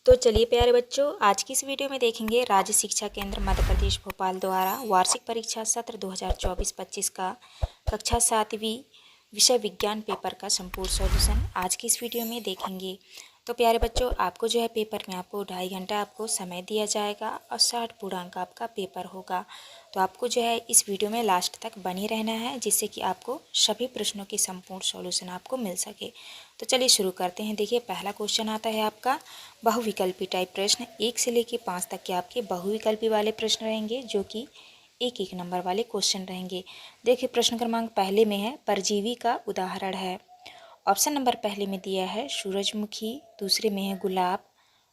तो चलिए प्यारे बच्चों, आज की इस वीडियो में देखेंगे राज्य शिक्षा केंद्र मध्य प्रदेश भोपाल द्वारा वार्षिक परीक्षा सत्र 2024-25 का कक्षा 7वीं विषय विज्ञान पेपर का संपूर्ण सॉल्यूशन आज की इस वीडियो में देखेंगे। तो प्यारे बच्चों, आपको जो है पेपर में आपको 2.5 घंटा आपको समय दिया जाएगा और 60 पूर्णांक आपका पेपर होगा। तो आपको जो है इस वीडियो में लास्ट तक बने रहना है, जिससे कि आपको सभी प्रश्नों के संपूर्ण सॉल्यूशन आपको मिल सके। तो चलिए शुरू करते हैं। देखिए, पहला क्वेश्चन आता है आपका बहुविकल्पी टाइप प्रश्न। 1 से लेकर 5 तक के आपके बहुविकल्पी वाले प्रश्न रहेंगे, जो कि एक नंबर वाले क्वेश्चन रहेंगे। देखिए, प्रश्न क्रमांक पहले में है परजीवी का उदाहरण है। ऑप्शन नंबर पहले में दिया है सूरजमुखी, दूसरे में है गुलाब,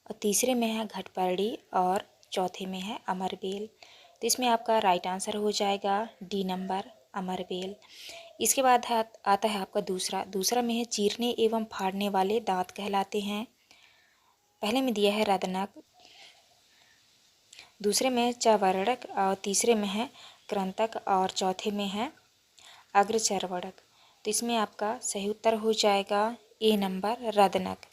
और तीसरे में है घटपर्णी, और चौथे में है अमरबेल। तो इसमें आपका राइट आंसर हो जाएगा डी नंबर, अमरबेल। इसके बाद आता है आपका दूसरा में है चीरने एवं फाड़ने वाले दांत कहलाते हैं। पहले में दिया है रदनक, दूसरे में है चवर्णक, और तीसरे में है कृंतक, और चौथे में है अग्रचर्वणक। तो इसमें आपका सही उत्तर हो जाएगा ए नंबर, रदनक।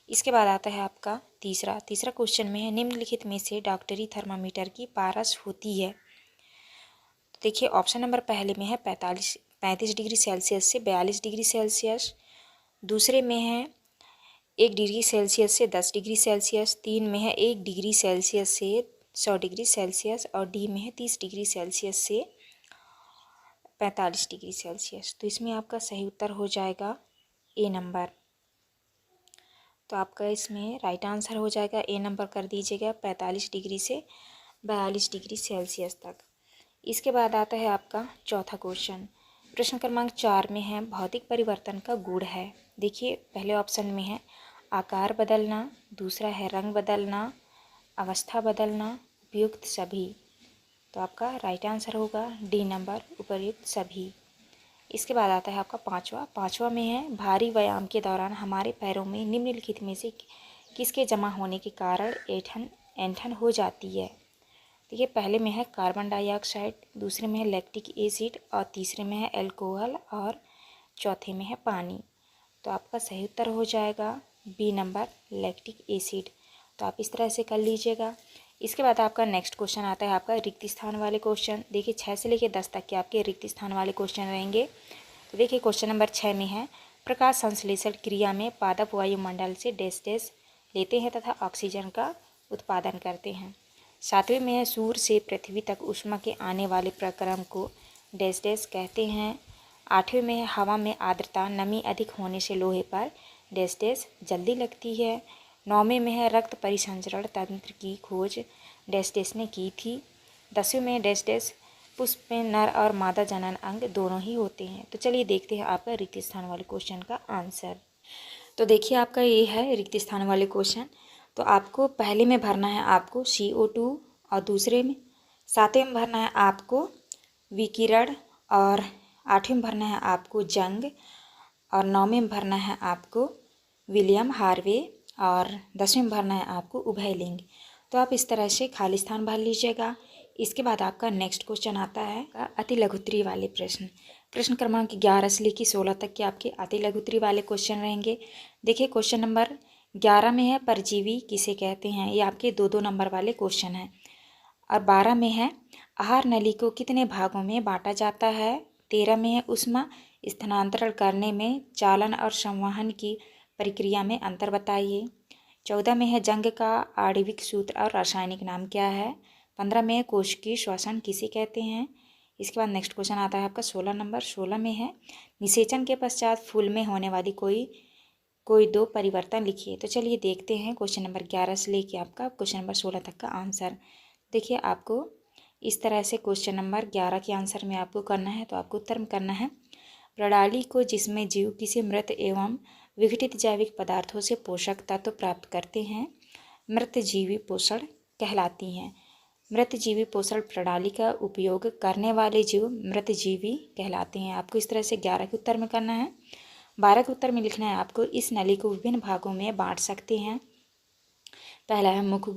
इसके बाद आता है आपका तीसरा क्वेश्चन में है निम्नलिखित में से डॉक्टरी थर्मामीटर की पारस होती है। तो देखिए, ऑप्शन नंबर पहले में है 35 डिग्री सेल्सियस से 42 डिग्री सेल्सियस, दूसरे में है 1 डिग्री सेल्सियस से 10 डिग्री सेल्सियस, 3 में है 1 डिग्री सेल्सियस से 100 डिग्री सेल्सियस, और डी में है 30 डिग्री सेल्सियस से 45 डिग्री सेल्सियस। तो इसमें आपका सही उत्तर हो जाएगा ए नंबर। तो आपका इसमें राइट आंसर हो जाएगा ए नंबर कर दीजिएगा, 45 डिग्री से 42 डिग्री सेल्सियस तक। इसके बाद आता है आपका चौथा क्वेश्चन। प्रश्न क्रमांक 4 में है भौतिक परिवर्तन का गुण है। देखिए, पहले ऑप्शन में है आकार बदलना, दूसरा है रंग बदलना, अवस्था बदलना, उपयुक्त सभी। तो आपका राइट आंसर होगा डी नंबर, उपयुक्त सभी। इसके बाद आता है आपका पाँचवा में है भारी व्यायाम के दौरान हमारे पैरों में निम्नलिखित में से किसके जमा होने के कारण ऐंठन हो जाती है। देखिए, पहले में है कार्बन डाइऑक्साइड, दूसरे में है लैक्टिक एसिड, और तीसरे में है अल्कोहल, और चौथे में है पानी। तो आपका सही उत्तर हो जाएगा बी नंबर, लैक्टिक एसिड। तो आप इस तरह से कर लीजिएगा। इसके बाद आपका नेक्स्ट क्वेश्चन आता है आपका रिक्त स्थान वाले क्वेश्चन। देखिए, 6 से लेकर 10 तक के आपके रिक्त स्थान वाले क्वेश्चन रहेंगे। तो देखिए, क्वेश्चन नंबर 6 में है प्रकाश संश्लेषण क्रिया में पादप वायुमंडल से डैश डैश लेते हैं तथा ऑक्सीजन का उत्पादन करते हैं। 7वें में है सूर्य से पृथ्वी तक ऊष्मा के आने वाले प्रक्रम को डैश डैश कहते हैं। 8वें में है हवा में आर्द्रता नमी अधिक होने से लोहे पर डैश डैश जल्दी लगती है। 9वें में है रक्त परिसंचरण तंत्र की खोज डैश डैश ने की थी। 10वें में डैश डैश पुष्प में नर और मादा जनन अंग दोनों ही होते हैं। तो चलिए देखते हैं आपका रिक्त स्थान वाले क्वेश्चन का आंसर। तो देखिए, आपका ये है रिक्त स्थान वाले क्वेश्चन। तो आपको पहले में भरना है आपको CO2, और दूसरे में 7वें में भरना है आपको विकिरण, और 8वें में भरना है आपको जंग, और 9वें में भरना है आपको विलियम हार्वे, और 10वें में भरना है आपको उभयलिंग। तो आप इस तरह से खाली स्थान भर लीजिएगा। इसके बाद आपका नेक्स्ट क्वेश्चन आता है अति लघुत्तरी वाले प्रश्न क्रमांक 11 से लेकर 16 तक के आपके अति लघुत्तरी वाले क्वेश्चन रहेंगे। देखिए, क्वेश्चन नंबर 11 में है परजीवी किसे कहते हैं। ये आपके 2-2 नंबर वाले क्वेश्चन हैं। और 12 में है आहार नली को कितने भागों में बांटा जाता है। 13 में है ऊष्मा स्थानांतरण करने में चालन और संवहन की प्रक्रिया में अंतर बताइए। 14 में है जंग का आणविक सूत्र और रासायनिक नाम क्या है। 15 में है कोशिकीय श्वसन किसे कहते हैं। इसके बाद नेक्स्ट क्वेश्चन आता है आपका 16 नंबर। 16 में है निषेचन के पश्चात फूल में होने वाली कोई 2 परिवर्तन लिखिए। तो चलिए देखते हैं क्वेश्चन नंबर 11 से लेके आपका क्वेश्चन नंबर 16 तक का आंसर। देखिए, आपको इस तरह से क्वेश्चन नंबर 11 के आंसर में आपको करना है। तो आपको उत्तर में करना है प्रणाली को जिसमें जीव किसी मृत एवं विघटित जैविक पदार्थों से पोषक तत्व प्राप्त करते हैं मृतजीवी पोषण कहलाती हैं। मृतजीवी पोषण प्रणाली का उपयोग करने वाले जीव मृतजीवी कहलाते हैं। आपको इस तरह से 11 के उत्तर में करना है। 12 के उत्तर में लिखना है आपको इस नली को विभिन्न भागों में बांट सकते हैं। पहला है मुख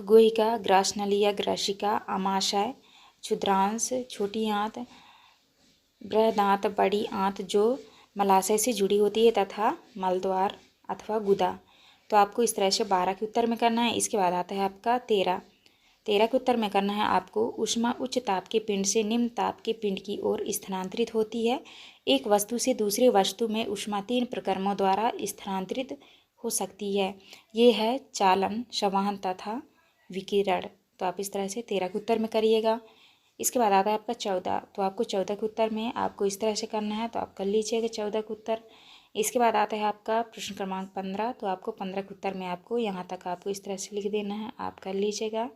गुहिका, ग्रास नली या ग्रासिका, आमाशय, क्षुद्रांश, छोटी आंत, बृहदांत, बड़ी आंत जो मलाशय से जुड़ी होती है, तथा मलद्वार अथवा गुदा। तो तो आपको इस तरह से 12 के उत्तर में करना है। इसके बाद आता है आपका 13 के उत्तर में करना है आपको। ऊष्मा उच्च ताप के पिंड से निम्न ताप के पिंड की ओर स्थानांतरित होती है। एक वस्तु से दूसरे वस्तु में ऊष्मा 3 प्रक्रमों द्वारा स्थानांतरित हो सकती है। ये है चालन, संवहन तथा विकिरण। तो आप इस तरह से 13 के उत्तर में करिएगा। इसके बाद आता है आपका 14। तो आपको 14 के उत्तर में आपको इस तरह से करना है, तो आप कर लीजिएगा 14 के उत्तर। इसके बाद आता है आपका प्रश्न क्रमांक 15। तो आपको 15 के उत्तर में आपको यहाँ तक आपको इस तरह से लिख देना है, आप कर लीजिएगा।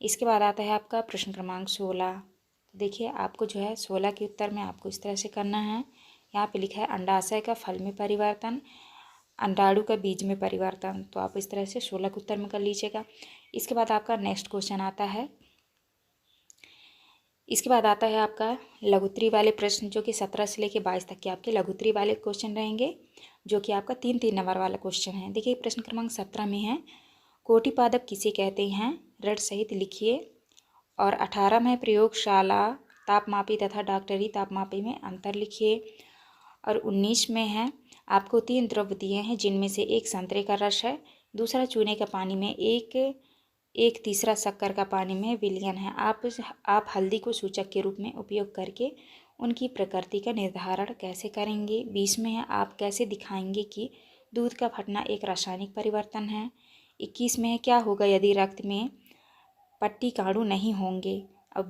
इसके बाद आता है आपका प्रश्न क्रमांक 16। तो देखिए आपको जो है 16 के उत्तर में आपको इस तरह से करना है। यहाँ पे लिखा है अंडाशय का फल में परिवर्तन, अंडाणु का बीज में परिवर्तन। तो आप इस तरह से 16 के उत्तर में कर लीजिएगा। इसके बाद आपका नेक्स्ट क्वेश्चन आता है। इसके बाद आता है आपका लघुत्तरी वाले प्रश्न, जो कि 17 से लेकर 22 तक के आपके लघुत्तरी वाले क्वेश्चन रहेंगे, जो कि आपका 3-3 नंबर वाला क्वेश्चन है। देखिए प्रश्न क्रमांक 17 में है कोटिपादप किसे कहते हैं, ऋण सहित लिखिए। और 18 में प्रयोगशाला तापमापी तथा डॉक्टरी तापमापी में अंतर लिखिए। और 19 में है आपको 3 द्रव्य दिए हैं, जिनमें से एक संतरे का रस है, दूसरा चूने का पानी में, एक तीसरा शक्कर का पानी में विलयन है। आप हल्दी को सूचक के रूप में उपयोग करके उनकी प्रकृति का निर्धारण कैसे करेंगे। 20 में है आप कैसे दिखाएंगे कि दूध का फटना एक रासायनिक परिवर्तन है। 21 में है क्या होगा यदि रक्त में पट्टी काणु नहीं होंगे। अब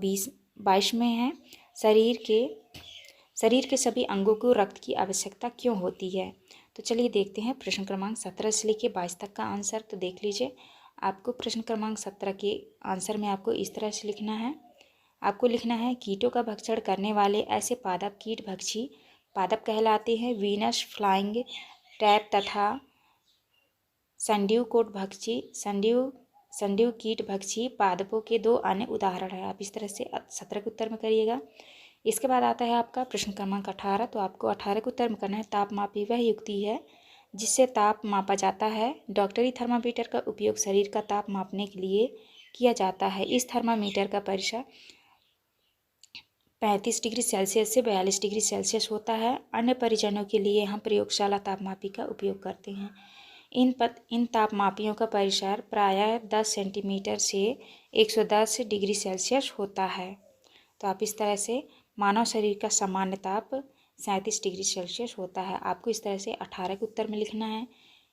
22 में है शरीर के सभी अंगों को रक्त की आवश्यकता क्यों होती है। तो चलिए देखते हैं प्रश्न क्रमांक 17 से लेकर 22 तक का आंसर। तो देख लीजिए आपको प्रश्न क्रमांक 17 के आंसर में आपको इस तरह से लिखना है। आपको लिखना है कीटों का भक्षण करने वाले ऐसे पादप कीट भक्षी पादप कहलाते हैं। वीनस फ्लाइंग टैप तथा संड्यू कोट भक्षी संड्यू कीट भक्षी पादपों के 2 अन्य उदाहरण है। आप इस तरह से 17 के उत्तर में करिएगा। इसके बाद आता है आपका प्रश्न क्रमांक 18। तो आपको 18 के उत्तर में करना है तापमापी वह युक्ति है जिससे ताप मापा जाता है। डॉक्टरी थर्मामीटर का उपयोग शरीर का ताप मापने के लिए किया जाता है। इस थर्मामीटर का परिसर 35 डिग्री सेल्सियस से 42 डिग्री सेल्सियस होता है। अन्य परिजनों के लिए हम प्रयोगशाला तापमापी का उपयोग करते हैं। इन तापमापियों का परिसर प्रायः 10 सेंटीमीटर से 110 डिग्री सेल्सियस होता है। तो आप इस तरह से मानव शरीर का सामान्य ताप 37 डिग्री सेल्सियस होता है। आपको इस तरह से 18 के उत्तर में लिखना है।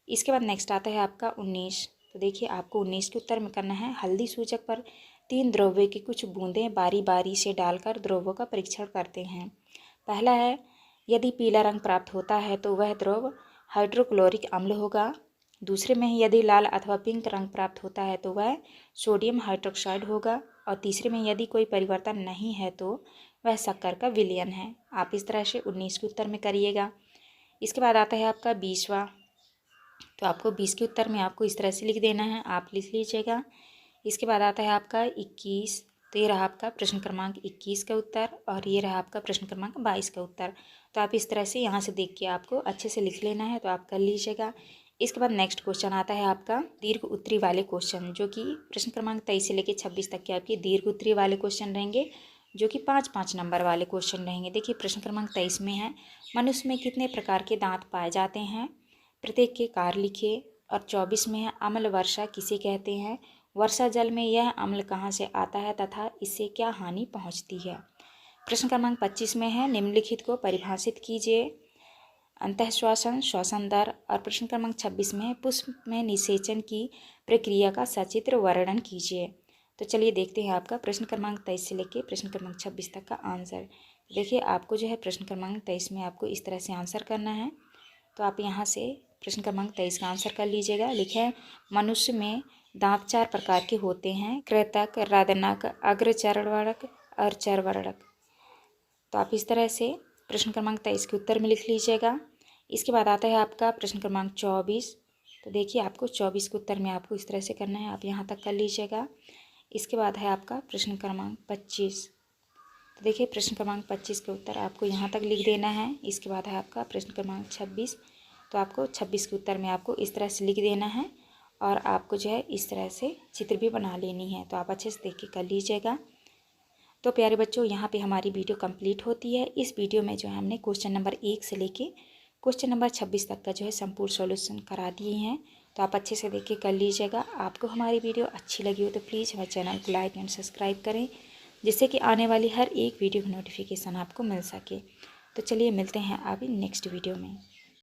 इसके बाद नेक्स्ट आता है आपका 19। तो देखिए आपको 19 के उत्तर में करना है हल्दी सूचक पर 3 द्रव्यों की कुछ बूंदें बारी बारी से डालकर द्रव्यों का परीक्षण करते हैं। पहला है यदि पीला रंग प्राप्त होता है तो वह द्रव हाइड्रोक्लोरिक अम्ल होगा। दूसरे में यदि लाल अथवा पिंक रंग प्राप्त होता है तो वह सोडियम हाइड्रोक्साइड होगा। और तीसरे में यदि कोई परिवर्तन नहीं है तो वह शक्कर का विलयन है। आप इस तरह से 19 के उत्तर में करिएगा। इसके बाद आता है आपका 20वां। तो आपको 20 के उत्तर में आपको इस तरह से लिख देना है, आप लिख लीजिएगा। इसके बाद आता है आपका 21। तो ये रहा आपका प्रश्न क्रमांक 21 का उत्तर और ये रहा आपका प्रश्न क्रमांक 22 का उत्तर। तो आप इस तरह से यहाँ से देख के आपको अच्छे से लिख लेना है, तो आप कर लीजिएगा। इसके बाद नेक्स्ट क्वेश्चन आता है आपका दीर्घ उत्तरी वाले क्वेश्चन, जो कि प्रश्न क्रमांक 23 से लेकर 26 तक के आपके दीर्घ उत्तरी वाले क्वेश्चन रहेंगे, जो कि 5-5 नंबर वाले क्वेश्चन रहेंगे। देखिए प्रश्न क्रमांक 23 में है मनुष्य में कितने प्रकार के दांत पाए जाते हैं, प्रत्येक के कार्य लिखिए। और 24 में है अम्ल वर्षा किसे कहते हैं, वर्षा जल में यह अम्ल कहाँ से आता है तथा इससे क्या हानि पहुँचती है। प्रश्न क्रमांक 25 में है निम्नलिखित को परिभाषित कीजिए, अंतःश्वासन, श्वसन दर। और प्रश्न क्रमांक 26 में है पुष्प में निषेचन की प्रक्रिया का सचित्र वर्णन कीजिए। तो चलिए देखते हैं आपका प्रश्न क्रमांक 23 से लेकर प्रश्न क्रमांक 26 तक का आंसर। देखिए आपको जो है प्रश्न क्रमांक 23 में आपको इस तरह से आंसर करना है। तो आप यहाँ से प्रश्न क्रमांक 23 का आंसर कर लीजिएगा। लिखे है मनुष्य में दांत 4 प्रकार के होते हैं, कृतक, रदनक, अग्रचर्वणक और चर्वणक। तो आप इस तरह से प्रश्न क्रमांक 23 के उत्तर में लिख लीजिएगा। इसके बाद आता है आपका प्रश्न क्रमांक 24। तो देखिए आपको 24 के उत्तर में आपको इस तरह से करना है, आप यहाँ तक कर लीजिएगा। इसके बाद है आपका प्रश्न क्रमांक 25। तो देखिए प्रश्न क्रमांक 25 के उत्तर आपको यहाँ तक लिख देना है। इसके बाद है आपका प्रश्न क्रमांक 26। तो आपको 26 के उत्तर में आपको इस तरह से लिख देना है और आपको जो है इस तरह से चित्र भी बना लेनी है। तो आप अच्छे से देख के कर लीजिएगा। तो प्यारे बच्चों, यहाँ पे हमारी वीडियो कंप्लीट होती है। इस वीडियो में जो है हमने क्वेश्चन नंबर 1 से लेके क्वेश्चन नंबर 26 तक का जो है संपूर्ण सॉल्यूशन करा दिए हैं। तो आप अच्छे से देख के कर लीजिएगा। आपको हमारी वीडियो अच्छी लगी हो तो प्लीज़ हमारे चैनल को लाइक एंड सब्सक्राइब करें, जिससे कि आने वाली हर एक वीडियो की नोटिफिकेशन आपको मिल सके। तो चलिए मिलते हैं अभी नेक्स्ट वीडियो में।